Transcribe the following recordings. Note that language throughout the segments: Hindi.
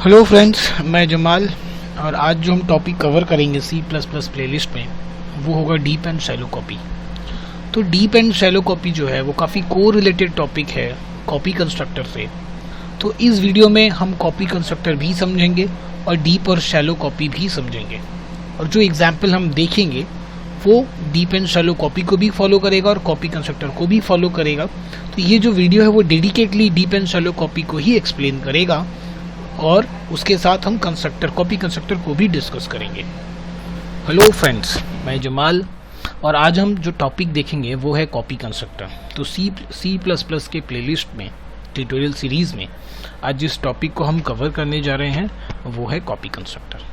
हेलो फ्रेंड्स, मैं जमाल और आज जो हम टॉपिक कवर करेंगे C++ प्लेलिस्ट में वो होगा डीप एंड शैलो कॉपी। तो डीप एंड शैलो कॉपी जो है वो काफ़ी कोरिलेटेड टॉपिक है कॉपी कंस्ट्रक्टर से। तो इस वीडियो में हम कॉपी कंस्ट्रक्टर भी समझेंगे और डीप और शैलो कॉपी भी समझेंगे, और जो एग्जाम्पल हम देखेंगे वो डीप एंड शैलो कॉपी को भी फॉलो करेगा और कॉपी कंस्ट्रक्टर को भी फॉलो करेगा। तो ये जो वीडियो है वो dedicatedly deep and shallow copy को ही एक्सप्लेन करेगा और उसके साथ हम कॉपी कंस्ट्रक्टर को भी डिस्कस करेंगे। हेलो फ्रेंड्स, मैं जमाल और आज हम जो टॉपिक देखेंगे वो है कॉपी कंस्ट्रक्टर। तो C++ के प्लेलिस्ट में ट्यूटोरियल सीरीज़ में आज जिस टॉपिक को हम कवर करने जा रहे हैं वो है कॉपी कंस्ट्रक्टर।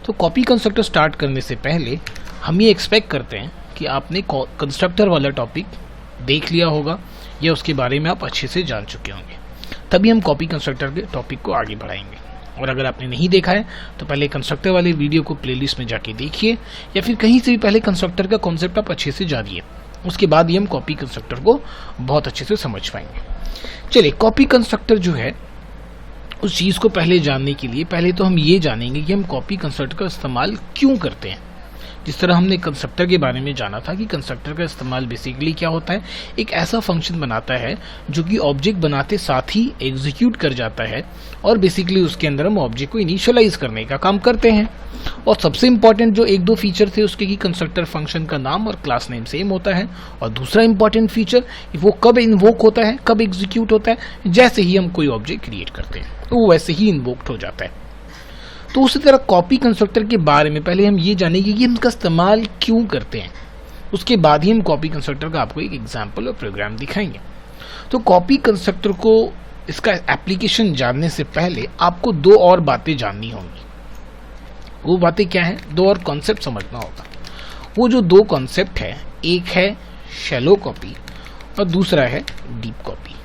तो कॉपी कंस्ट्रक्टर स्टार्ट करने से पहले हम ये एक्सपेक्ट करते हैं कि आपने कंस्ट्रक्टर वाला टॉपिक देख लिया होगा या उसके बारे में आप अच्छे से जान चुके होंगे, तभी हम कॉपी कंस्ट्रक्टर के टॉपिक को आगे बढ़ाएंगे। और अगर आपने नहीं देखा है तो पहले कंस्ट्रक्टर वाले वीडियो को प्लेलिस्ट में जाके देखिए, या फिर कहीं से भी पहले कंस्ट्रक्टर का कॉन्सेप्ट आप अच्छे से जानिए, उसके बाद ही हम कॉपी कंस्ट्रक्टर को बहुत अच्छे से समझ पाएंगे। चलिए, कॉपी कंस्ट्रक्टर जो है उस चीज़ को पहले जानने के लिए पहले तो हम ये जानेंगे कि हम कॉपी कंस्ट्रक्टर का इस्तेमाल क्यों करते हैं। जिस तरह हमने कंस्ट्रक्टर के बारे में जाना था कि कंस्ट्रक्टर का इस्तेमाल बेसिकली क्या होता है, एक ऐसा फंक्शन बनाता है जो कि ऑब्जेक्ट बनाते साथ ही एग्जीक्यूट कर जाता है, और बेसिकली उसके अंदर हम ऑब्जेक्ट को इनिशियलाइज करने का काम करते हैं। और सबसे इंपॉर्टेंट जो एक दो फीचर थे उसके कि कंस्ट्रक्टर फंक्शन का नाम और क्लास नेम सेम होता है, और दूसरा इंपॉर्टेंट फीचर वो कब इन्वोक होता है, कब एग्जीक्यूट होता है, जैसे ही हम कोई ऑब्जेक्ट क्रिएट करते हैं तो वो वैसे ही इन्वोक्ड हो जाता है। तो उसी तरह कॉपी कंस्ट्रक्टर के बारे में पहले हम ये जानेंगे कि हम इसका इस्तेमाल क्यों करते हैं, उसके बाद ही हम कॉपी कंस्ट्रक्टर का आपको एक एग्जांपल और प्रोग्राम दिखाएंगे। तो कॉपी कंस्ट्रक्टर को इसका एप्लीकेशन जानने से पहले आपको दो और बातें जाननी होंगी। वो बातें क्या है? दो और कॉन्सेप्ट समझना होगा। वो जो दो कॉन्सेप्ट है, एक है शैलो कॉपी और दूसरा है डीप कॉपी।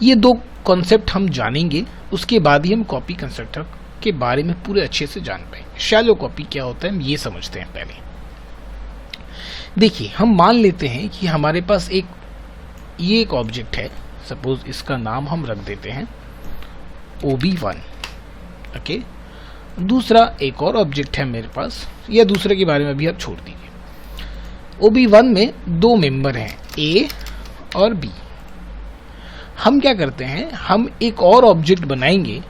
ये दो कॉन्सेप्ट हम जानेंगे, उसके बाद ही हम कॉपी कंस्ट्रक्टर के बारे में पूरे अच्छे से जान पाएंगे। शैलो कॉपी क्या होता है हम ये समझते हैं पहले। देखिए, हम मान लेते हैं कि हमारे पास ये एक ऑब्जेक्ट है, सपोज इसका नाम हम रख देते हैं OB1। ओके, दूसरा एक और ऑब्जेक्ट है मेरे पास, या दूसरे के बारे में भी आप छोड़ दीजिए। OB1 में दो मेंबर हैं, A और B। हम क्या करते हैं, हम एक और ऑब्जेक्ट बनाएंगे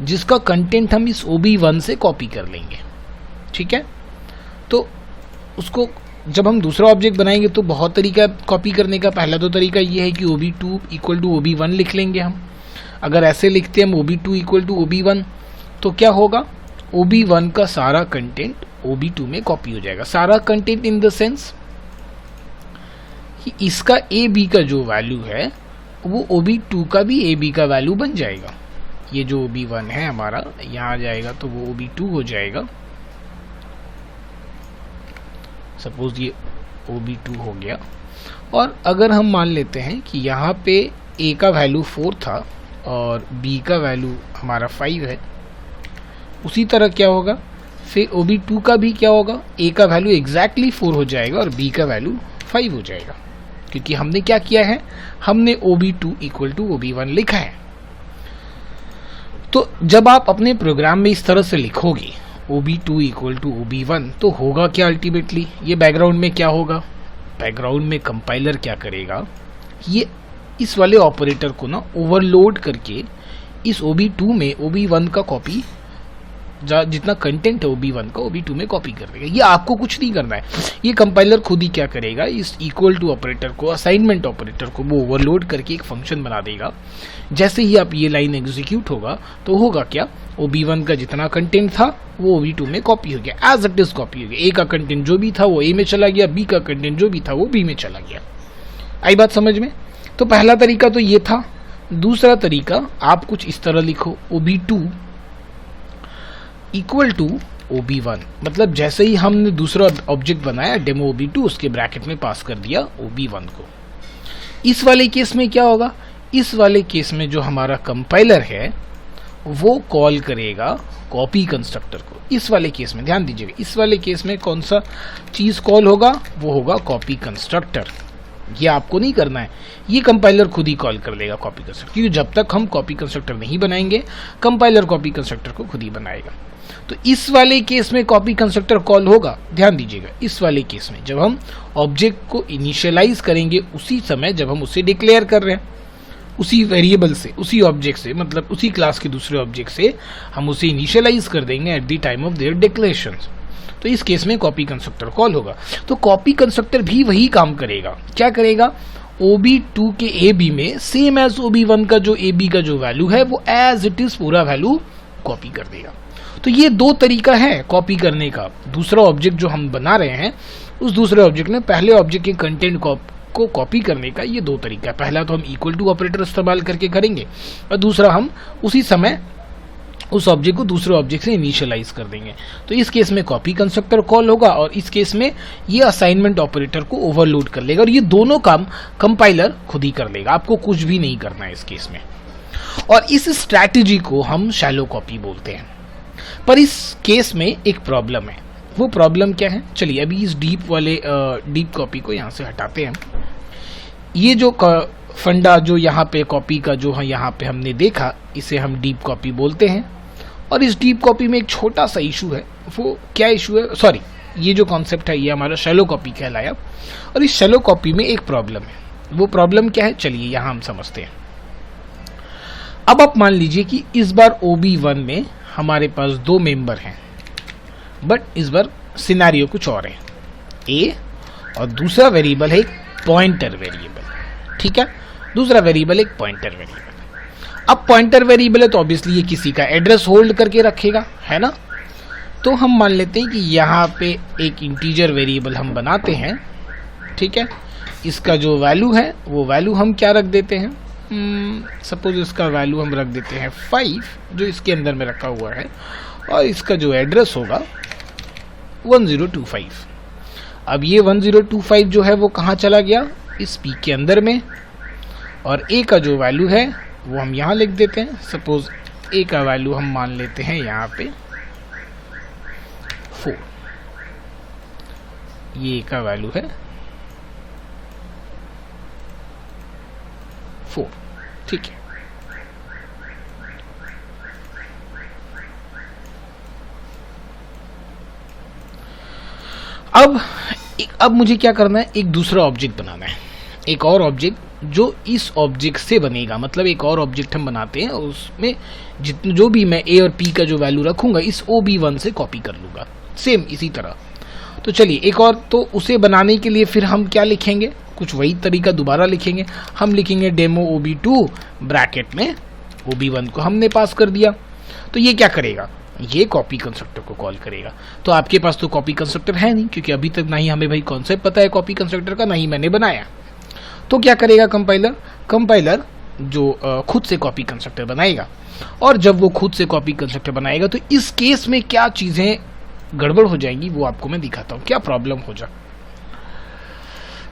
जिसका कंटेंट हम इस OB1 से कॉपी कर लेंगे। ठीक है, तो उसको जब हम दूसरा ऑब्जेक्ट बनाएंगे तो बहुत तरीका कॉपी करने का। पहला तो तरीका ये है कि OB2 इक्वल टू OB1 लिख लेंगे हम। अगर ऐसे लिखते हैं हम OB2 इक्वल टू OB1 तो क्या होगा, OB1 का सारा कंटेंट OB2 में कॉपी हो जाएगा। सारा कंटेंट इन द सेंस कि इसका AB का जो वैल्यू है वो OB2 का भी AB का वैल्यू बन जाएगा। ये जो OB1 है हमारा यहाँ आ जाएगा तो वो OB2 हो जाएगा। सपोज ये OB2 हो गया। और अगर हम मान लेते हैं कि यहाँ पे A का वैल्यू 4 था और B का वैल्यू हमारा 5 है, उसी तरह क्या होगा, फिर OB2 का भी क्या होगा, A का वैल्यू एग्जैक्टली 4 हो जाएगा और B का वैल्यू 5 हो जाएगा, क्योंकि हमने क्या किया है, हमने OB2 इक्वल टू OB1 लिखा है। तो जब आप अपने प्रोग्राम में इस तरह से लिखोगे OB2 इक्वल टू OB1 तो होगा क्या अल्टीमेटली, ये बैकग्राउंड में क्या होगा, बैकग्राउंड में कंपाइलर क्या करेगा, ये इस वाले ऑपरेटर को ना ओवरलोड करके इस OB2 में OB1 का कॉपी, जितना कंटेंट है OB1 का OB2 में कॉपी कर देगा। ये आपको कुछ नहीं करना है, ये कंपाइलर खुद ही क्या करेगा, इस इक्वल टू ऑपरेटर को, असाइनमेंट ऑपरेटर को वो ओवरलोड करके एक फंक्शन बना देगा। जैसे ही आप ये लाइन एग्जीक्यूट होगा तो होगा क्या, OB1 का जितना कंटेंट था वो OB2 में कॉपी हो गया, एज इट इज कॉपी हो गया। A का कंटेंट जो भी था वो A में चला गया, B का कंटेंट जो भी था वो B में चला गया। आई बात समझ में? तो पहला तरीका तो ये था। दूसरा तरीका आप कुछ इस तरह लिखो, OB2 इक्वल टू OB1, मतलब जैसे ही हमने दूसरा ऑब्जेक्ट बनाया डेमो OB2, उसके ब्रैकेट में पास कर दिया OB1 को। इस वाले केस में क्या होगा, इस वाले केस में जो हमारा कंपाइलर है वो कॉल करेगा कॉपी कंस्ट्रक्टर को। इस वाले केस में ध्यान दीजिएगा, इस वाले केस में कौन सा चीज कॉल होगा, वो होगा कॉपी कंस्ट्रक्टर। ये आपको नहीं करना है, ये कंपाइलर खुद ही कॉल कर लेगा कॉपी कंस्ट्रक्टर, क्योंकि जब तक हम कॉपी कंस्ट्रक्टर नहीं बनाएंगे कंपाइलर कॉपी कंस्ट्रक्टर को खुद ही बनाएगा। तो इस वाले केस में कॉपी कंस्ट्रक्टर कॉल होगा, ध्यान दीजिएगा, इस वाले केस में जब हम ऑब्जेक्ट को इनिशियलाइज करेंगे उसी समय जब हम उसे डिक्लेयर कर रहे हैं, उसी वेरिएबल से, उसी ऑब्जेक्ट से, मतलब उसी क्लास के दूसरे ऑब्जेक्ट से हम उसे इनिशियलाइज कर देंगे at the time of their declaration. तो इस केस में कॉपी कंस्ट्रक्टर कॉल होगा। तो कॉपी कंस्ट्रक्टर भी वही काम करेगा, क्या करेगा, OB2 के AB में सेम एज OB1 का जो AB का जो वैल्यू है वो एज इट इज पूरा वैल्यू कॉपी कर देगा। तो ये दो तरीका है कॉपी करने का। दूसरा ऑब्जेक्ट जो हम बना रहे हैं उस दूसरे ऑब्जेक्ट में पहले ऑब्जेक्ट के कंटेंट को कॉपी करने का ये दो तरीका है। पहला तो हम इक्वल टू ऑपरेटर इस्तेमाल करके करेंगे और दूसरा हम उसी समय उस ऑब्जेक्ट को दूसरे ऑब्जेक्ट से इनिशियलाइज कर देंगे। तो इस केस में कॉपी कंस्ट्रक्टर कॉल होगा और इस केस में ये असाइनमेंट ऑपरेटर को ओवरलोड कर लेगा और ये दोनों काम कंपाइलर खुद ही कर लेगा, आपको कुछ भी नहीं करना है इस केस में। और इस स्ट्रैटेजी को हम शैलो कॉपी बोलते हैं। पर इस केस में एक प्रॉब्लम है, वो प्रॉब्लम क्या है, चलिए अभी इस डीप कॉपी को यहाँ से हटाते हैं। ये जो फंडा जो यहाँ पे कॉपी का जो है यहाँ पे हमने देखा, इसे हम डीप कॉपी बोलते हैं। और इस डीप कॉपी में एक छोटा सा इशू है, वो क्या इशू है, सॉरी, ये जो कॉन्सेप्ट है ये हमारा शैलो कॉपी कहलाया। और इस शैलो कॉपी में एक प्रॉब्लम है, वो प्रॉब्लम क्या है, चलिए यहाँ हम समझते हैं। अब आप मान लीजिए कि इस बार OB1 में हमारे पास दो मेंबर हैं, बट इस बार सिनेरियो कुछ और है, A और दूसरा वेरिएबल है एक पॉइंटर वेरिएबल, ठीक है, दूसरा वेरिएबल एक पॉइंटर वेरिएबल। अब पॉइंटर वेरिएबल है तो ऑब्वियसली ये किसी का एड्रेस होल्ड करके रखेगा, है ना। तो हम मान लेते हैं कि यहाँ पे एक इंटीजर वेरिएबल हम बनाते हैं, ठीक है। इसका जो वैल्यू है वो वैल्यू हम क्या रख देते हैं, सपोज इसका वैल्यू हम रख देते हैं 5 जो इसके अंदर में रखा हुआ है, और इसका जो एड्रेस होगा 1025। अब ये 1025 जो है वो कहाँ चला गया, इस P के अंदर में, और A का जो वैल्यू है वो हम यहाँ लिख देते हैं। सपोज A का वैल्यू हम मान लेते हैं यहाँ पे 4, ये A का वैल्यू है 4, ठीक है। अब मुझे क्या करना है, एक दूसरा ऑब्जेक्ट बनाना है, एक और ऑब्जेक्ट जो इस ऑब्जेक्ट से बनेगा। मतलब एक और ऑब्जेक्ट हम बनाते हैं और उसमें जो भी मैं A और P का जो वैल्यू रखूंगा इस OB1 से कॉपी कर लूंगा, सेम इसी तरह। तो चलिए एक और, तो उसे बनाने के लिए फिर हम क्या लिखेंगे, कुछ वही तरीका दोबारा लिखेंगे। हम लिखेंगे डेमो OB2 ब्रैकेट में OB1 को हमने पास कर दिया। तो ये क्या करेगा, ये कॉपी कंस्ट्रक्टर को कॉल करेगा। तो आपके पास तो कॉपी कंस्ट्रक्टर है नहीं, क्योंकि अभी तक ना ही हमें भाई कॉन्सेप्ट पता है कॉपी कंस्ट्रक्टर का, ना ही मैंने बनाया। तो क्या करेगा कंपाइलर जो खुद से कॉपी कंस्ट्रक्टर बनाएगा। और जब वो खुद से कॉपी कंस्ट्रक्टर बनाएगा तो इस केस में क्या चीजें गड़बड़ हो जाएंगी वो आपको मैं दिखाता हूं, क्या प्रॉब्लम हो जाए।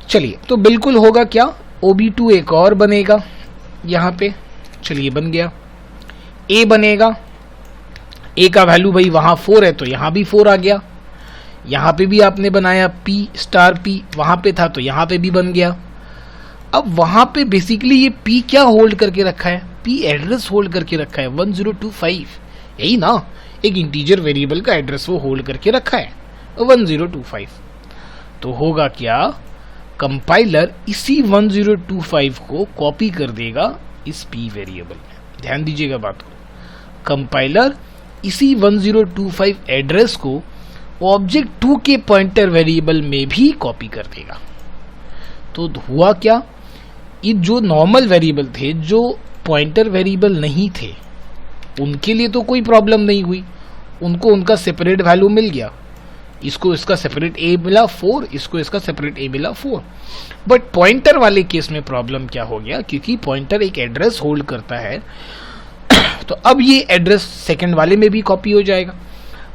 चलिए, तो बिल्कुल होगा क्या, OB2 एक और बनेगा यहाँ पे, चलिए बन गया। A बनेगा, A का वैल्यू भाई वहां 4 है तो यहाँ भी 4 आ गया। यहाँ पे भी आपने बनाया P*P, वहां पे था तो यहाँ पे भी बन गया। अब वहां पे बेसिकली ये P क्या होल्ड करके रखा है, P एड्रेस होल्ड करके रखा है 1025, यही ना, एक इंटीजर वेरिएबल का एड्रेस वो होल्ड करके रखा है 1025। तो होगा क्या, कंपाइलर इसी 1025 को कॉपी कर देगा इस P वेरिएबल में। ध्यान दीजिएगा बात को, कंपाइलर इसी 1025 एड्रेस को ऑब्जेक्ट 2 के पॉइंटर वेरिएबल में भी कॉपी कर देगा। तो हुआ क्या, ये जो नॉर्मल वेरिएबल थे, जो पॉइंटर वेरिएबल नहीं थे, उनके लिए तो कोई प्रॉब्लम नहीं हुई, उनको उनका सेपरेट वैल्यू मिल गया। इसको इसका सेपरेट A मिला 4, इसको इसका सेपरेट A मिला 4। बट पॉइंटर वाले केस में प्रॉब्लम क्या हो गया, क्योंकि पॉइंटर एक एड्रेस होल्ड करता है तो अब ये एड्रेस सेकंड वाले में भी कॉपी हो जाएगा।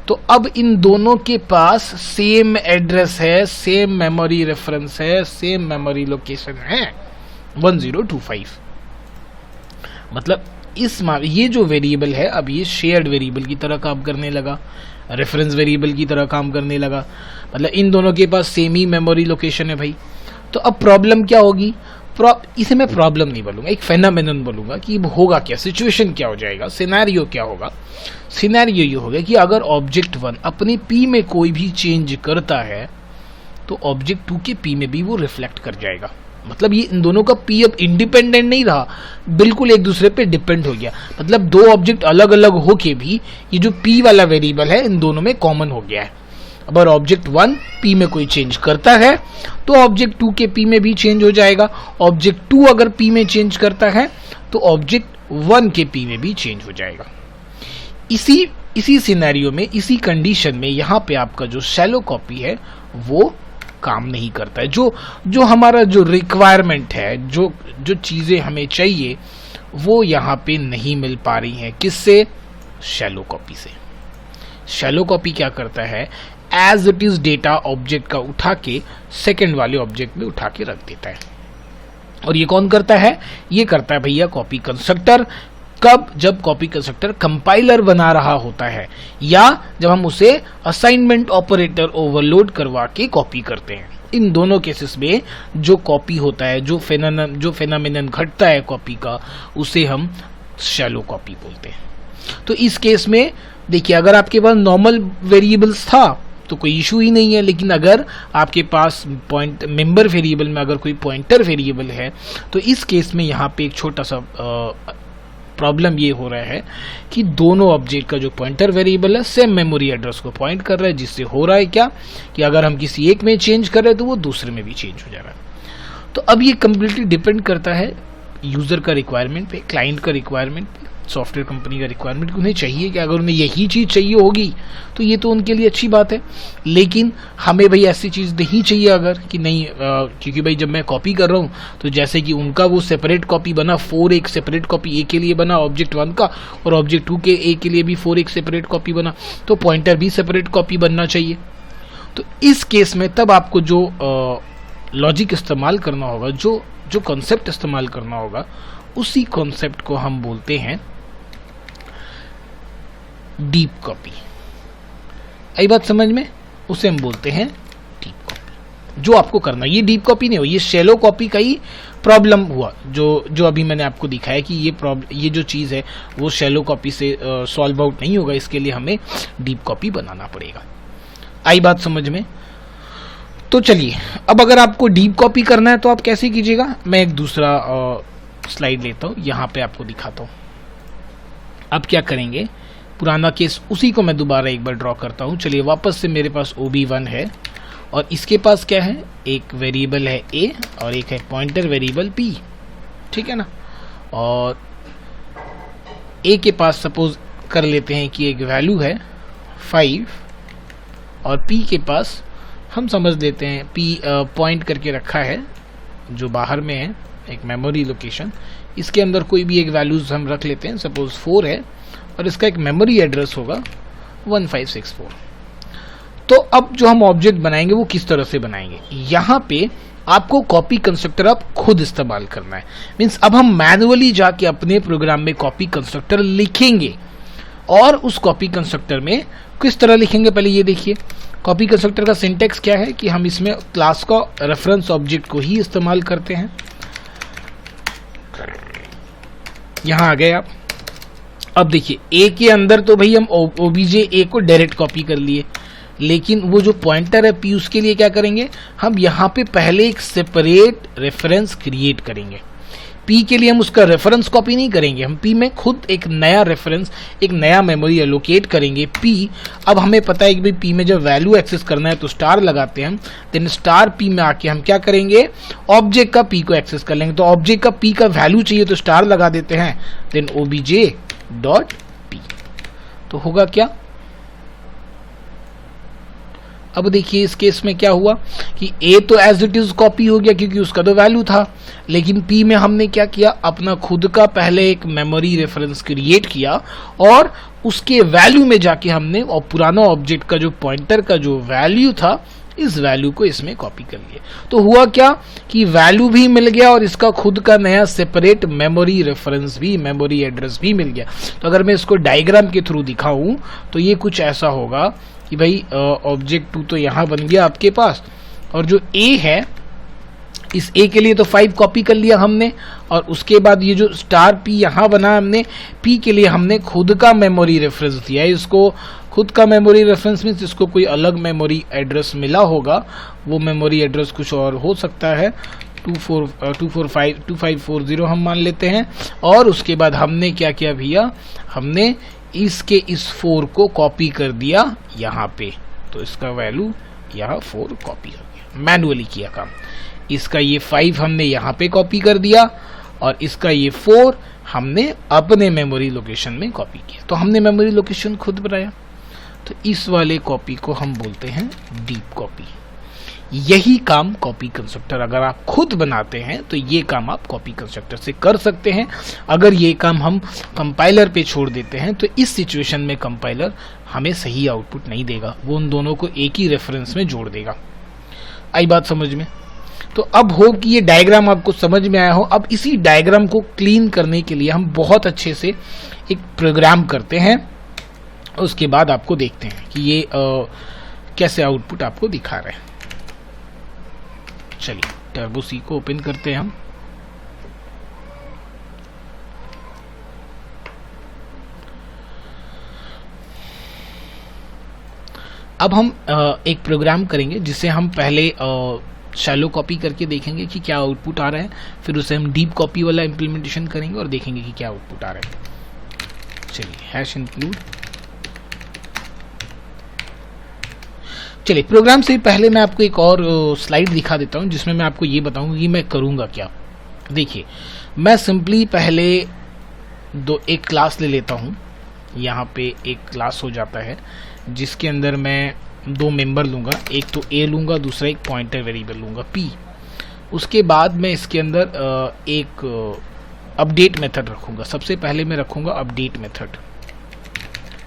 तो अब इन दोनों के पास सेम एड्रेस है, सेम मेमोरी रेफरेंस है, सेम मेमोरी लोकेशन है 1025। मतलब ये जो वेरिएबल है अब ये शेयर्ड वेरिएबल की तरह काम करने लगा, रेफरेंस वेरिएबल की तरह काम करने लगा। मतलब इन दोनों के पास सेम ही मेमोरी लोकेशन है भाई। तो अब प्रॉब्लम क्या होगी, इसे मैं प्रॉब्लम नहीं बोलूंगा, एक फेनोमेनन बोलूंगा कि होगा क्या, सिचुएशन क्या हो जाएगा, सिनेरियो क्या होगा। सिनेरियो ये होगा कि अगर ऑब्जेक्ट 1 अपने P में कोई भी चेंज करता है तो ऑब्जेक्ट 2 के P में भी वो रिफ्लेक्ट कर जाएगा। मतलब ये इन दोनों का P अब इंडिपेंडेंट नहीं रहा, बिल्कुल एक दूसरे पे डिपेंड हो गया। मतलब दो ऑब्जेक्ट अलग अलग होके भी ये जो P वाला वेरिएबल है इन दोनों में कॉमन हो गया है। अगर ऑब्जेक्ट 1 P में कोई चेंज करता है तो ऑब्जेक्ट 2 के P में भी चेंज हो जाएगा। ऑब्जेक्ट 2 अगर P में चेंज करता है तो ऑब्जेक्ट 1 के P में भी चेंज हो जाएगा। इसी सिनेरियो में, इसी कंडीशन में यहाँ पे आपका जो शैलो कॉपी है वो काम नहीं करता है। जो हमारा जो रिक्वायरमेंट है, जो चीजें हमें चाहिए वो यहाँ पे नहीं मिल पा रही हैं। किससे? शैलो कॉपी से। शैलो कॉपी क्या करता है, as it is data object का उठा के सेकेंड वाले ऑब्जेक्ट में उठा के रख देता है। और ये कौन करता है? ये करता है भैया कॉपी कंस्ट्रक्टर। कब? जब कॉपी कंस्ट्रक्टर कंपाइलर बना रहा होता है या जब हम उसे असाइनमेंट ऑपरेटर ओवरलोड करवा के कॉपी करते हैं। इन दोनों केसेस में जो कॉपी होता है, जो फेनोमेनन घटता है कॉपी का, उसे हम शैलो कॉपी बोलते हैं। तो इस केस में देखिए, अगर आपके पास नॉर्मल वेरिएबल्स था तो कोई इशू ही नहीं है, लेकिन अगर आपके पास मेंबर वेरिएबल में अगर कोई पॉइंटर वेरिएबल है तो इस केस में यहाँ पे एक छोटा सा प्रॉब्लम ये हो रहा है कि दोनों ऑब्जेक्ट का जो पॉइंटर वेरिएबल है सेम मेमोरी एड्रेस को पॉइंट कर रहा है, जिससे हो रहा है क्या कि अगर हम किसी एक में चेंज कर रहे हैं तो वो दूसरे में भी चेंज हो जा रहा है। तो अब ये कम्प्लीटली डिपेंड करता है यूजर का रिक्वायरमेंट पे, क्लाइंट का रिक्वायरमेंट पे, सॉफ्टवेयर कंपनी का रिक्वायरमेंट। उन्हें चाहिए कि अगर उन्हें यही चीज़ चाहिए होगी तो ये तो उनके लिए अच्छी बात है, लेकिन हमें भाई ऐसी चीज़ नहीं चाहिए अगर कि नहीं, क्योंकि भाई जब मैं कॉपी कर रहा हूँ तो जैसे कि उनका वो सेपरेट कॉपी बना 4 एक सेपरेट कॉपी ए के लिए बना ऑब्जेक्ट 1 का, और ऑब्जेक्ट 2 के ए के लिए भी 4 एक सेपरेट कॉपी बना, तो पॉइंटर भी सेपरेट कॉपी बनना चाहिए। तो इस केस में तब आपको जो लॉजिक इस्तेमाल करना होगा, जो कॉन्सेप्ट इस्तेमाल करना होगा, उसी कॉन्सेप्ट को हम बोलते हैं डीप कॉपी। आई बात समझ में? उसे हम बोलते हैं डीप कॉपी। जो आपको करना, ये डीप कॉपी नहीं हो, ये शैलो कॉपी का ही प्रॉब्लम हुआ। जो अभी मैंने आपको दिखाया कि ये जो चीज़ है वो शैलो कॉपी से सॉल्व आउट नहीं होगा, इसके लिए हमें डीप कॉपी बनाना पड़ेगा। आई बात समझ में? तो चलिए, अब अगर आपको डीप कॉपी करना है तो आप कैसे कीजिएगा, मैं एक दूसरा स्लाइड लेता हूँ, यहाँ पे आपको दिखाता हूँ। अब क्या करेंगे, पुराना केस उसी को मैं दोबारा एक बार ड्रॉ करता हूँ। चलिए, वापस से मेरे पास OB1 है और इसके पास क्या है, एक वेरिएबल है A और एक है पॉइंटर वेरिएबल P, ठीक है ना। और A के पास सपोज कर लेते हैं कि एक वैल्यू है 5 और P के पास हम समझ लेते हैं P पॉइंट करके रखा है जो बाहर में है, एक मेमोरी लोकेशन। इसके अंदर कोई भी एक वैल्यूज हम रख लेते हैं, सपोज 4 है और इसका एक मेमोरी एड्रेस होगा 1564। तो अब जो हम ऑब्जेक्ट बनाएंगे वो किस तरह से बनाएंगे, यहाँ पे आपको कॉपी कंस्ट्रक्टर अब खुद इस्तेमाल करना है। मीन्स अब हम मैनुअली जाके अपने प्रोग्राम में कॉपी कंस्ट्रक्टर लिखेंगे, और उस कॉपी कंस्ट्रक्टर में किस तरह लिखेंगे, पहले ये देखिए। कॉपी कंस्ट्रक्टर का सिंटेक्स क्या है कि हम इसमें क्लास का रेफरेंस ऑब्जेक्ट को ही इस्तेमाल करते हैं। यहां आ गए आप। अब देखिए, ए के अंदर तो भाई हम ओबीजे ए को डायरेक्ट कॉपी कर लिए, लेकिन वो जो पॉइंटर है पी, उसके लिए क्या करेंगे, हम यहाँ पे पहले एक सेपरेट रेफरेंस क्रिएट करेंगे। पी के लिए हम उसका रेफरेंस कॉपी नहीं करेंगे, हम पी में खुद एक नया रेफरेंस, एक नया मेमोरी एलोकेट करेंगे पी। अब हमें पता है कि भाई पी में जब वैल्यू एक्सेस करना है तो स्टार लगाते हैं हम, देन स्टार पी में आके हम क्या करेंगे, ऑब्जेक्ट का पी को एक्सेस कर लेंगे। तो ऑब्जेक्ट का पी का वैल्यू चाहिए तो स्टार लगा देते हैं, देन ओबीजे डॉट पी। तो होगा क्या, अब देखिए इस केस में क्या हुआ कि ए तो एज इट इज कॉपी हो गया क्योंकि उसका तो वैल्यू था, लेकिन पी में हमने क्या किया, अपना खुद का पहले एक मेमोरी रेफरेंस क्रिएट किया और उसके वैल्यू में जाके हमने और पुराना ऑब्जेक्ट का जो पॉइंटर का जो वैल्यू था, इस वैल्यू को इसमें कॉपी कर लिए। तो हुआ क्या कि वैल्यू भी मिल गया और इसका खुद का नया सेपरेट मेमोरी रेफरेंस भी, मेमोरी एड्रेस भी मिल गया। तो अगर मैं इसको डायग्राम के थ्रू दिखाऊं तो ये कुछ ऐसा होगा कि भाई ऑब्जेक्ट 2 तो यहाँ बन गया आपके पास, और जो ए है इस ए के लिए तो 5 कॉपी कर लिया हमने, और उसके बाद ये जो स्टार पी यहाँ बना हमने, पी के लिए हमने खुद का मेमोरी रेफरेंस दिया है। इसको खुद का मेमोरी रेफरेंस मीन्स इसको कोई अलग मेमोरी एड्रेस मिला होगा, वो मेमोरी एड्रेस कुछ और हो सकता है, 2540 हम मान लेते हैं। और उसके बाद हमने क्या किया भैया, हमने इसके इस 4 को कॉपी कर दिया यहाँ पे, तो इसका वैल्यू यहाँ 4 कॉपी हो गया, मैनुअली किया काम। इसका ये 5 हमने यहाँ पे कॉपी कर दिया, और इसका ये 4 हमने अपने मेमोरी लोकेशन में कॉपी किया, तो हमने मेमोरी लोकेशन खुद बनाया। तो इस वाले कॉपी को हम बोलते हैं डीप कॉपी। यही काम कॉपी कंस्ट्रक्टर अगर आप खुद बनाते हैं तो ये काम आप कॉपी कंस्ट्रक्टर से कर सकते हैं। अगर ये काम हम कंपाइलर पे छोड़ देते हैं तो इस सिचुएशन में कंपाइलर हमें सही आउटपुट नहीं देगा, वो उन दोनों को एक ही रेफरेंस में जोड़ देगा। आई बात समझ में? तो अब हो कि ये डायग्राम आपको समझ में आया हो। अब इसी डायग्राम को क्लीन करने के लिए हम बहुत अच्छे से एक प्रोग्राम करते हैं, उसके बाद आपको देखते हैं कि ये कैसे आउटपुट आपको दिखा रहा है। चलिए टर्बो सी को ओपन करते हैं हम। अब हम एक प्रोग्राम करेंगे जिसे हम पहले शैलो कॉपी करके देखेंगे कि क्या आउटपुट आ रहा है, फिर उसे हम डीप कॉपी वाला इम्प्लीमेंटेशन करेंगे और देखेंगे कि क्या आउटपुट आ रहा है। चलिए #include। चलिए प्रोग्राम से पहले मैं आपको एक और स्लाइड दिखा देता हूं जिसमें मैं आपको ये बताऊंगा कि मैं करूंगा क्या। देखिए मैं सिंपली पहले एक क्लास ले लेता हूं। यहाँ पे एक क्लास हो जाता है जिसके अंदर मैं 2 मेंबर लूंगा, एक तो ए लूंगा, दूसरा एक पॉइंटर वेरिएबल लूंगा पी। उसके बाद मैं इसके अंदर एक अपडेट मेथड रखूंगा। सबसे पहले मैं रखूंगा अपडेट मेथड।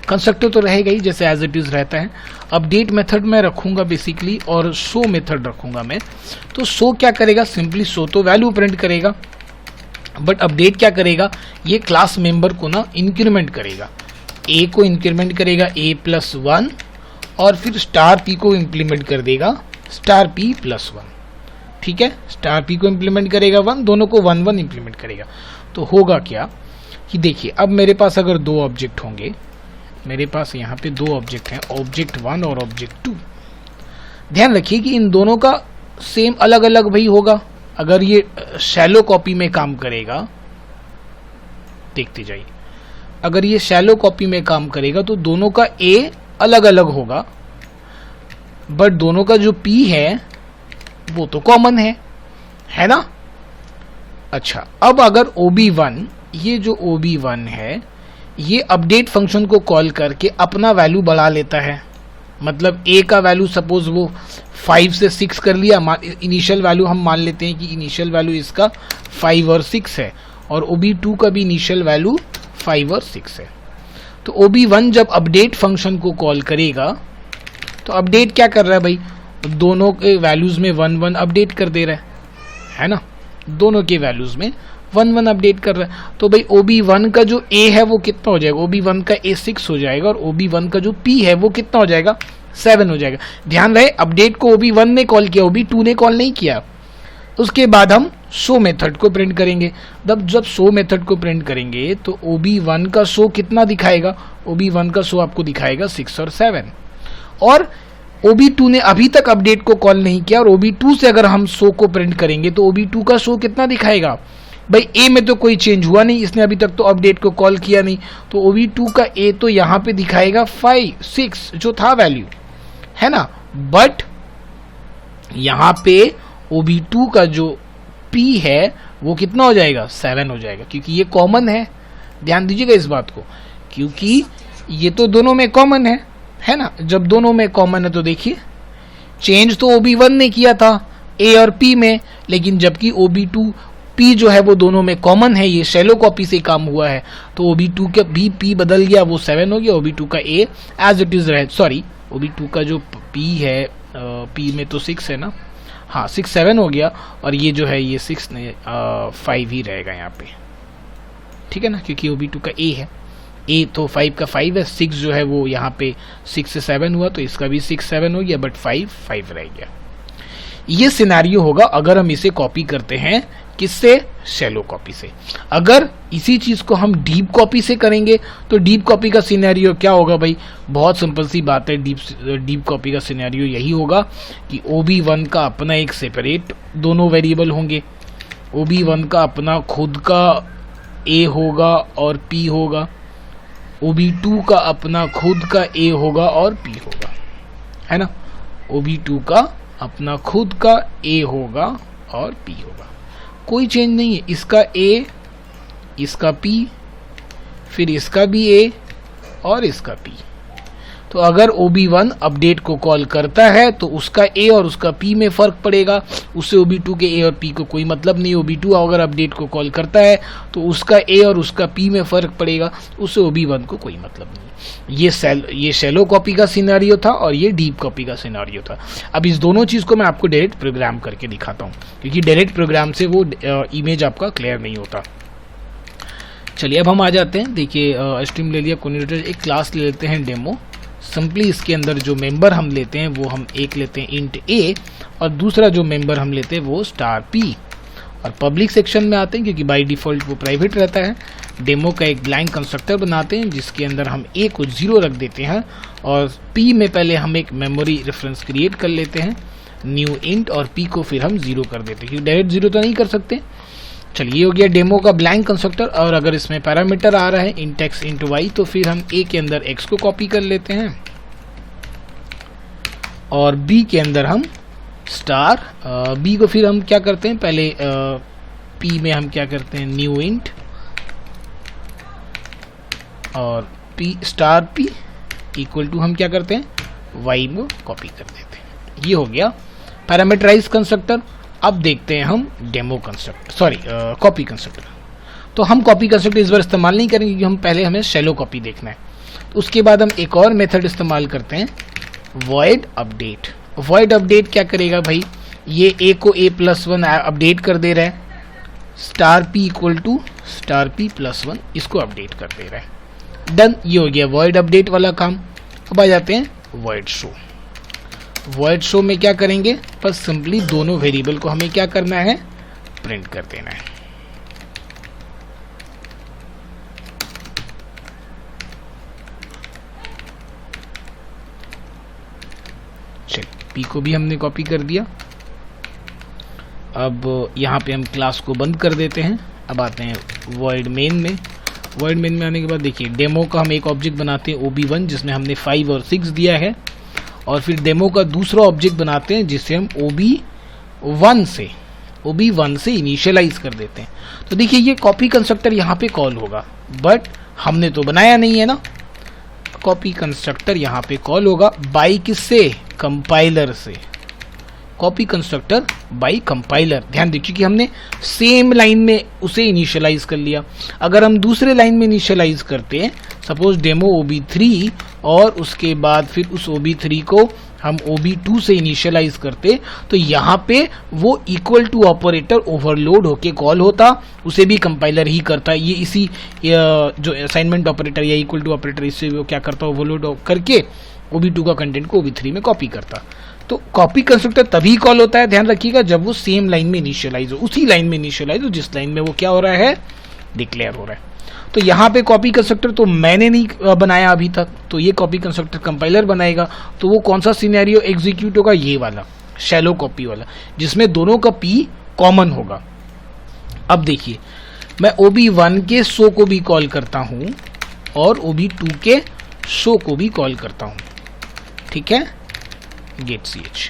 कंस्ट्रक्टर तो रहेगा ही जैसे एज इट इज रहता है। अपडेट मेथड में रखूंगा बेसिकली, और शो मेथड रखूंगा मैं। तो शो क्या करेगा, सिंपली शो तो वैल्यू प्रिंट करेगा, बट अपडेट क्या करेगा, ये क्लास मेंबर को ना इंक्रीमेंट करेगा। ए को इंक्रीमेंट करेगा A+1, और फिर स्टार पी को इंप्लीमेंट कर देगा स्टार P+1। ठीक है, स्टार पी को इंप्लीमेंट करेगा 1, दोनों को 1 1 इंप्लीमेंट करेगा। तो होगा क्या कि देखिए अब मेरे पास अगर 2 ऑब्जेक्ट होंगे, मेरे पास यहाँ पे 2 ऑब्जेक्ट हैं, ऑब्जेक्ट 1 और ऑब्जेक्ट 2। ध्यान रखिए कि इन दोनों का सेम अलग अलग भाई होगा। अगर ये शैलो कॉपी में काम करेगा, देखते जाइए, अगर ये शैलो कॉपी में काम करेगा तो दोनों का ए अलग अलग होगा, बट दोनों का जो पी है वो तो कॉमन है ना। अच्छा, अब अगर OB1, ये जो OB1 है ये अपडेट फंक्शन को कॉल करके अपना वैल्यू बढ़ा लेता है। मतलब ए का वैल्यू सपोज वो 5 से 6 कर लिया, इनिशियल वैल्यू हम मान लेते हैं कि इनिशियल वैल्यू इसका 5 और 6 है, और OB2 का भी इनिशियल वैल्यू 5 और 6 है। तो OB1 जब अपडेट फंक्शन को कॉल करेगा तो अपडेट क्या कर रहा है भाई, दोनों के वैल्यूज में 1 1 अपडेट कर दे रहा है ना, दोनों के वैल्यूज में 1 1 अपडेट कर रहा है। तो भाई OB1 का जो A है वो कितना हो जाएगा, OB1 का A 6 हो जाएगा, और OB1 का जो P है वो कितना हो जाएगा, 7 हो जाएगा। ध्यान रहे अपडेट को OB1 ने कॉल किया, OB2 ने कॉल नहीं किया। उसके बाद हम शो मेथड को प्रिंट करेंगे। जब शो मेथड को प्रिंट करेंगे तो OB1 का शो कितना दिखाएगा, OB1 का शो आपको दिखाएगा 6 और 7, और OB2 ने अभी तक अपडेट को कॉल नहीं किया, और OB2 से अगर हम शो को प्रिंट करेंगे तो OB2 का शो कितना दिखाएगा, भाई ए में तो कोई चेंज हुआ नहीं, इसने अभी तक तो अपडेट को कॉल किया नहीं, तो OB2 का ए तो यहाँ पे दिखाएगा 5 6 जो था वैल्यू, है ना। बट यहाँ पे OB2 का जो P है वो कितना हो जाएगा, 7 हो जाएगा, क्योंकि ये कॉमन है। ध्यान दीजिएगा इस बात को, क्योंकि ये तो दोनों में कॉमन है ना। जब दोनों में कॉमन है तो देखिए चेंज तो OB1 ने किया था A और P में, लेकिन जबकि OB2 P जो है वो दोनों में कॉमन है, ये शैलो कॉपी से काम हुआ है, तो OB2 का भी P बदल गया, वो 7 हो गया, OB2 का A एज इट इज रहे, सॉरी OB2 का जो P है P में तो 6 है ना, हाँ 6 7 हो गया, और ये जो है ये 6 ने 5 ही रहेगा यहाँ पे, ठीक है ना, क्योंकि OB2 का A है, A तो 5 का 5 है, 6 जो है वो यहाँ पे 6 से 7 हुआ, तो इसका भी 6 7 हो गया, बट 5 5 रह गया। ये सिनेरियो होगा अगर हम इसे कॉपी करते हैं किससे, शैलो कॉपी से। अगर इसी चीज को हम डीप कॉपी से करेंगे तो डीप कॉपी का सिनेरियो क्या होगा भाई, बहुत सिंपल सी बात है। डीप कॉपी का सिनेरियो यही होगा कि OB1 का अपना एक सेपरेट दोनों वेरिएबल होंगे, OB1 का अपना खुद का A होगा और P होगा, OB2 का अपना खुद का A होगा और P होगा, है ना। OB2 का अपना खुद का A होगा और P होगा, कोई चेंज नहीं है। इसका A, इसका P, फिर इसका भी A और इसका P। तो अगर OB1 अपडेट को कॉल करता है तो उसका A और उसका P में फर्क पड़ेगा, उससे OB2 के A और P को कोई मतलब नहीं। OB2 अगर अपडेट को कॉल करता है तो उसका A और उसका P में फर्क पड़ेगा, उससे OB1 को कोई मतलब नहीं। ये शैलो कॉपी का सिनेरियो था और ये डीप कॉपी का सिनेरियो था। अब इस दोनों चीज को मैं आपको डायरेक्ट प्रोग्राम करके दिखाता हूँ, क्योंकि डायरेक्ट प्रोग्राम से वो इमेज आपका क्लियर नहीं होता। चलिए अब हम आ जाते हैं। देखिए स्ट्रीम ले लिया, कोऑर्डिनेटर एक क्लास ले लेते हैं डेमो। सिंपली इसके अंदर जो मेंबर हम लेते हैं वो हम एक लेते हैं इंट A और दूसरा जो मेंबर हम लेते हैं वो $P, और पब्लिक सेक्शन में आते हैं क्योंकि बाय डिफॉल्ट वो प्राइवेट रहता है। डेमो का एक ब्लैंक कंस्ट्रक्टर बनाते हैं जिसके अंदर हम A को 0 रख देते हैं और P में पहले हम एक मेमोरी रेफरेंस क्रिएट कर लेते हैं न्यू इंट, और P को फिर हम 0 कर देते हैं क्योंकि डायरेक्ट 0 तो नहीं कर सकते। चलिए ये हो गया डेमो का ब्लैंक कंस्ट्रक्टर। और अगर इसमें पैरामीटर आ रहा है इंट x इंट y तो फिर हम A के अंदर x को कॉपी कर लेते हैं और B के अंदर हम स्टार B को फिर हम क्या करते हैं, पहले P में हम क्या करते हैं न्यू इंट और P इक्वल टू हम क्या करते हैं y में कॉपी कर देते हैं। ये हो गया पैरामीटराइज कंस्ट्रक्टर। अब देखते हैं हम डेमो कंस्ट्रक्टर, कॉपी कंस्ट्रक्टर। तो हम कॉपी कंस्ट्रक्टर इस बार इस्तेमाल नहीं करेंगे क्योंकि हमें शैलो कॉपी देखना है। तो उसके बाद हम एक और मेथड इस्तेमाल करते हैं void अपडेट। void अपडेट क्या करेगा भाई, ये A को A+1 अपडेट कर दे रहा है, $P इक्वल टू $P+1 इसको अपडेट कर दे रहा है। डन, ये हो गया void अपडेट वाला काम। अब आ जाते हैं void show। void show में क्या करेंगे, बस सिंपली दोनों वेरिएबल को हमें क्या करना है, प्रिंट कर देना है। चलिए P को भी हमने कॉपी कर दिया। अब यहाँ पे हम क्लास को बंद कर देते हैं। अब आते हैं void main में। void main में आने के बाद देखिए डेमो का हम एक ऑब्जेक्ट बनाते हैं OB1 जिसमें हमने 5 और 6 दिया है, और फिर डेमो का दूसरा ऑब्जेक्ट बनाते हैं जिसे हम OB1 से इनिशियलाइज कर देते हैं। तो देखिए ये कॉपी कंस्ट्रक्टर यहाँ पे कॉल होगा, बट हमने तो बनाया नहीं है ना। कॉपी कंस्ट्रक्टर यहाँ पे कॉल होगा बाई किससे, कंपाइलर से। Copy constructor by compiler. ध्यान दीजिए कि हमने सेम लाइन में उसे इनिशियलाइज कर लिया। अगर हम दूसरे लाइन में इनिशियलाइज करते हैं, सपोज डेमो OB3 और उसके बाद फिर उस OB3 को हम OB2 से इनिशियलाइज करते, तो यहाँ पे वो इक्वल टू ऑपरेटर ओवरलोड होके कॉल होता, उसे भी कंपाइलर ही करता है। ये इसी जो असाइनमेंट ऑपरेटर या इक्वल टू ऑपरेटर, इससे वो क्या करता, ओवरलोड करके OB2 का कंटेंट को OB3 में कॉपी करता। तो कॉपी कंस्ट्रक्टर तभी कॉल होता है, ध्यान रखिएगा, जब वो सेम लाइन में इनिशियलाइज हो, उसी लाइन में इनिशियलाइज हो जिस लाइन में वो क्या हो रहा है, डिक्लेयर हो रहा है। तो यहाँ पे कॉपी कंस्ट्रक्टर तो मैंने नहीं बनाया अभी तक, तो ये कॉपी कंस्ट्रक्टर कंपाइलर बनाएगा। तो वो कौन सा सिनेरियो एग्जीक्यूट होगा, ये वाला शैलो कॉपी वाला, जिसमें दोनों का P कॉमन होगा। अब देखिए मैं OB1 के शो को भी कॉल करता हूँ और OB2 के शो को भी कॉल करता हूँ, ठीक है, गेट ch।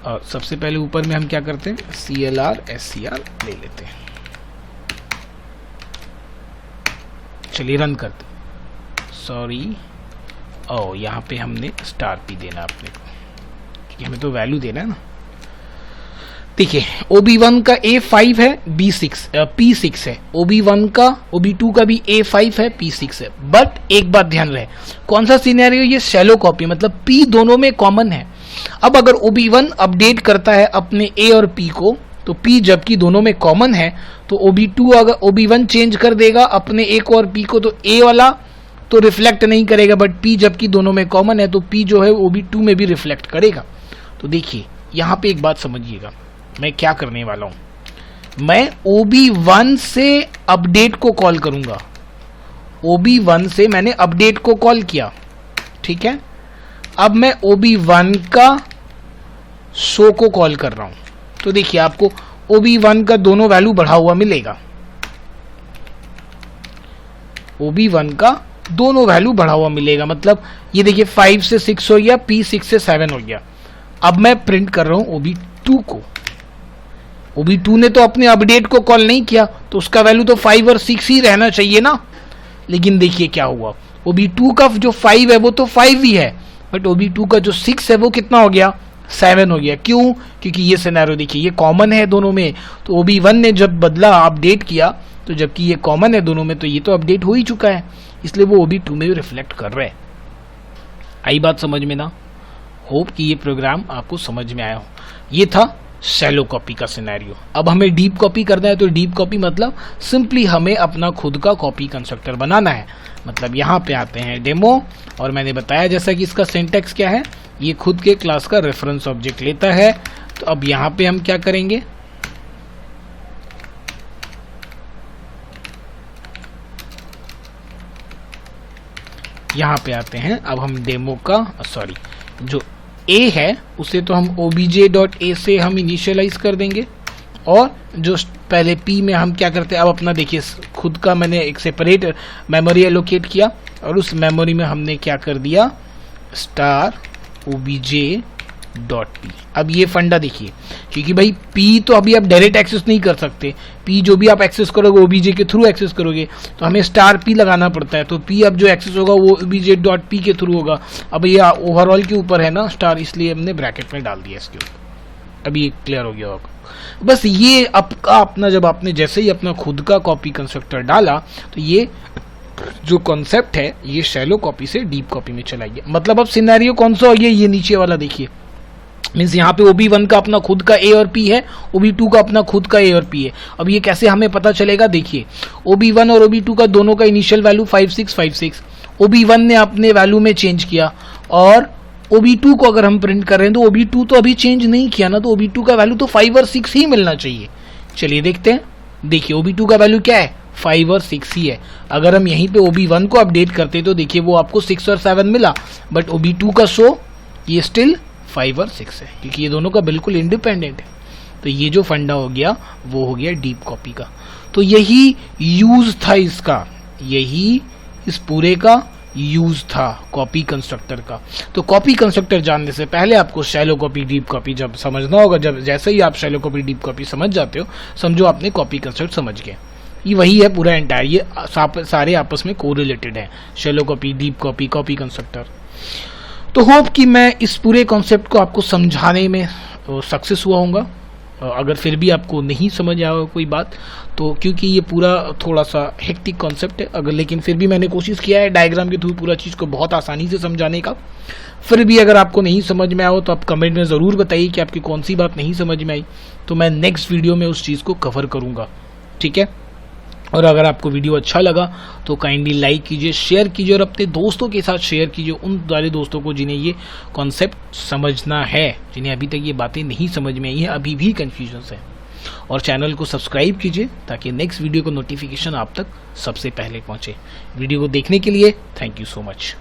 और सबसे पहले ऊपर में हम क्या करते हैं, CLR SCR ले लेते हैं। चलिए रन करते, सॉरी, यहाँ पे हमने $P देना अपने को, क्योंकि हमें तो वैल्यू देना है ना। देखिए OB1 का A5 है, P6 है, OB2 का भी A5 है, P6 है। बट एक बात ध्यान रहे, कौन सा सिनेरियो, ये शैलो कॉपी, मतलब P दोनों में कॉमन है। अब अगर OB1 अपडेट करता है अपने A और P को, तो P जबकि दोनों में कॉमन है, तो OB2 अगर OB1 चेंज कर देगा अपने A को और P को, तो A वाला तो रिफ्लेक्ट नहीं करेगा, बट P जबकि दोनों में कॉमन है तो P जो है OB2 में भी रिफ्लेक्ट करेगा। तो देखिए यहाँ पे एक बात समझिएगा, मैं क्या करने वाला हूं। मैं OB1 से अपडेट को कॉल करूंगा। OB1 से मैंने अपडेट को कॉल किया, ठीक है। अब मैं OB1 का शो को कॉल कर रहा हूं। तो देखिए आपको OB1 का दोनों वैल्यू बढ़ा हुआ मिलेगा। OB1 का दोनों वैल्यू बढ़ा हुआ मिलेगा, मतलब ये देखिए 5 से 6 हो गया, P 6 से 7 हो गया। अब मैं प्रिंट कर रहा हूं OB2 को। OB2 ने तो अपने अपडेट को कॉल नहीं किया, तो उसका वैल्यू तो 5 और 6 ही रहना चाहिए ना। लेकिन देखिए क्या हुआ, OB2 का जो 5 है वो तो 5 ही है, बट OB2 का जो 6 है वो कितना हो गया, 7 हो गया। क्यों? क्योंकि ये सिनेरियो देखिए ये कॉमन है दोनों में। तो OB1 ने जब बदला अपडेट किया, तो जबकि ये कॉमन है दोनों में, तो ये तो अपडेट हो ही चुका है, इसलिए वो OB2 में रिफ्लेक्ट कर रहा है। आई बात समझ में ना? होप कि ये प्रोग्राम आपको समझ में आया हो। ये था शैलो कॉपी का सिनेरियो। अब हमें डीप कॉपी करना है, तो डीप कॉपी मतलब सिंपली हमें अपना खुद का कॉपी कंस्ट्रक्टर बनाना है। मतलब यहाँ पे आते हैं डेमो, और मैंने बताया जैसा कि इसका सिंटैक्स क्या है, ये खुद के क्लास का रेफरेंस ऑब्जेक्ट लेता है। तो अब यहाँ पे हम क्या करेंगे, यहाँ पे आते हैं। अब हम डेमो का जो A है उसे तो हम obj.a से हम इनिशियलाइज कर देंगे, और जो पहले P में हम क्या करते हैं, अब अपना देखिए खुद का मैंने एक सेपरेट मेमोरी एलोकेट किया, और उस मेमोरी में हमने क्या कर दिया, स्टार obj.p। अब ये फंडा देखिए, क्योंकि भाई P तो अभी आप डायरेक्ट एक्सेस नहीं कर सकते, P जो भी आप एक्सेस करोगे obj के थ्रू एक्सेस करोगे, तो हमें स्टार P लगाना पड़ता है। तो P अब जो एक्सेस होगा वो obj.p के थ्रू होगा। अब ये ओवरऑल के ऊपर है ना स्टार, इसलिए हमने ब्रैकेट में डाल दिया इसके ऊपर। अभी ये क्लियर हो गया होगा। बस ये आपका अपना, जब आपने जैसे ही अपना खुद का कॉपी कंस्ट्रक्टर डाला, तो ये जो कॉन्सेप्ट है ये शैलो कॉपी से डीप कॉपी में चला गया। मतलब अब सिनेरियो कौन सा हो गया, ये नीचे वाला देखिए, मीन्स यहाँ पे OB1 का अपना खुद का A और P है, OB2 का अपना खुद का A और P है। अब ये कैसे हमें पता चलेगा, देखिए OB1 और OB2 का दोनों का इनिशियल वैल्यू 5 6 5 6, OB1 ने अपने वैल्यू में चेंज किया, और OB2 को अगर हम प्रिंट कर रहे हैं तो OB2 तो अभी चेंज नहीं किया ना, तो OB2 का वैल्यू तो 5 और 6 ही मिलना चाहिए। चलिए देखते हैं। देखिए OB2 का वैल्यू क्या है, 5 और 6 ही है। अगर हम यहीं पे OB1 को अपडेट करते तो देखिए वो आपको 6 और 7 मिला, बट OB2 का शो ये स्टिल 5 और 6 है, क्योंकि ये दोनों का बिल्कुल इंडिपेंडेंट है। तो ये जो फंडा हो गया वो हो गया डीप कॉपी का। तो यही यूज था इसका, यही इस पूरे का यूज था कॉपी कंस्ट्रक्टर का। तो कॉपी कंस्ट्रक्टर जानने से पहले आपको शैलो कॉपी डीप कॉपी जब समझना होगा, जब जैसे ही आप शैलो कॉपी डीप कॉपी समझ जाते हो, समझो आपने कॉपी कंस्ट्रक्ट समझ गए। ये वही है पूरा एंटायर, ये सारे आपस में कोरिलेटेड है, shallow copy, deep copy, copy constructor. तो होप कि मैं इस पूरे कॉन्सेप्ट को आपको समझाने में सक्सेस हुआ होगा। अगर फिर भी आपको नहीं समझ आया कोई बात, तो क्योंकि ये पूरा थोड़ा सा हेक्टिक कॉन्सेप्ट है, अगर लेकिन फिर भी मैंने कोशिश किया है डायग्राम के थ्रू पूरा चीज़ को बहुत आसानी से समझाने का। फिर भी अगर आपको नहीं समझ में आया हो तो आप कमेंट में ज़रूर बताइए कि आपकी कौन सी बात नहीं समझ में आई, तो मैं नेक्स्ट वीडियो में उस चीज़ को कवर करूँगा, ठीक है। और अगर आपको वीडियो अच्छा लगा तो काइंडली लाइक कीजिए, शेयर कीजिए, और अपने दोस्तों के साथ शेयर कीजिए, उन वाले दोस्तों को जिन्हें ये कॉन्सेप्ट समझना है, जिन्हें अभी तक ये बातें नहीं समझ में आई हैं, अभी भी कन्फ्यूजन है। और चैनल को सब्सक्राइब कीजिए ताकि नेक्स्ट वीडियो को नोटिफिकेशन आप तक सबसे पहले पहुंचे। वीडियो को देखने के लिए थैंक यू सो मच।